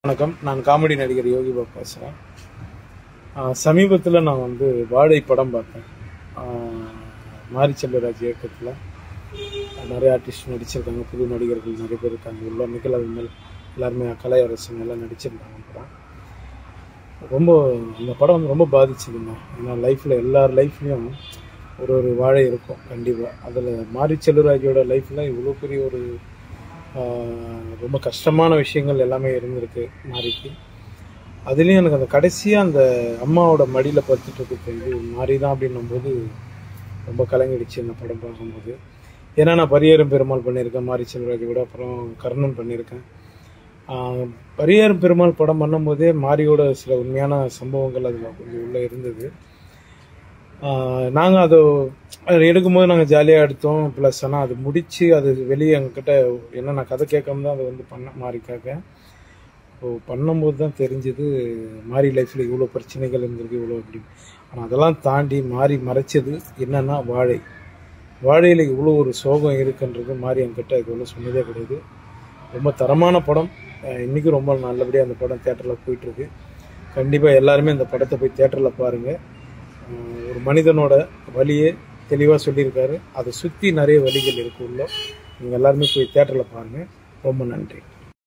வணக்கம். நான் காமெடி நடிகர் யோகி பாபு பேசுகிறேன். சமீபத்தில் நான் வாழை படம் பார்த்தேன். மாரி செல்வராஜ் இயக்கத்தில் நிறைய ஆர்டிஸ்ட் நடிச்சிருக்காங்க. புது நடிகர்கள் நிறைய பேர் இருக்காங்க. உள்ள நிக்கல் விமல் எல்லாருமே கலையரசன் எல்லாம் நடிச்சிருந்தாங்க. படம் ரொம்ப இந்த படம் ரொம்ப பாதிச்சுதுங்க. ஏன்னா லைஃப்பில் எல்லார் லைஃப்லேயும் ஒரு வாழை இருக்கும் கண்டிப்பாக. அதில் மாரி செல்வராஜோட லைஃப்பில் இவ்வளோ பெரிய ஒரு ரொம்ப கஷ்டமான விஷயங்கள் எல்லாமே இருந்திருக்கு மாரிக்கு. அதுலேயும் எனக்கு அந்த கடைசியாக அந்த அம்மாவோட மடியில் படுத்துட்டு இருக்கு இது மாறி தான் அப்படின்னும்போது ரொம்ப கலங்கிடுச்சு இந்த படம் பார்க்கும்போது. ஏன்னா நான் பரியேறும் பெருமாள் பண்ணியிருக்கேன் மாரி செல்வராஜ் கூட, அப்புறம் கர்ணன் பண்ணியிருக்கேன். பரியேறும் பெருமாள் படம் பண்ணும்போதே மாரியோட சில உண்மையான சம்பவங்கள் அதில் கொஞ்சம் உள்ளே இருந்தது. நாங்கள் அதை எடுக்கும்போது நாங்கள் ஜாலியாக எடுத்தோம். ப்ளஸ் ஆனால் அது முடித்து அது வெளியே எங்ககிட்ட என்ன நான் கதை கேட்காம தான் அதை பண்ண மாரிக்காக. இப்போது பண்ணும்போது தான் தெரிஞ்சது மாரி லைஃப்பில் இவ்வளோ பிரச்சனைகள் இருந்திருக்கு இவ்வளோ அப்படின்னு. ஆனால் அதெல்லாம் தாண்டி மாரி மறைச்சது என்னென்னா வாழையில் இவ்வளோ ஒரு சோகம் இருக்குன்றது மாரி என்கிட்ட இது சொன்னதே கிடையாது. ரொம்ப தரமான படம். இன்றைக்கும் ரொம்ப நல்லபடியாக அந்த படம் தேட்டரில் போயிட்டுருக்கு. கண்டிப்பாக எல்லாருமே இந்த படத்தை போய் தேட்டரில் பாருங்கள். ஒரு மனிதனோட வலியை தெளிவாக சொல்லியிருக்காரு. அதை சுற்றி நிறைய வழிகள் இருக்கு உள்ள. நீங்கள் எல்லாருமே போய் தேட்டரில் பாருங்கள். ரொம்ப நன்றி.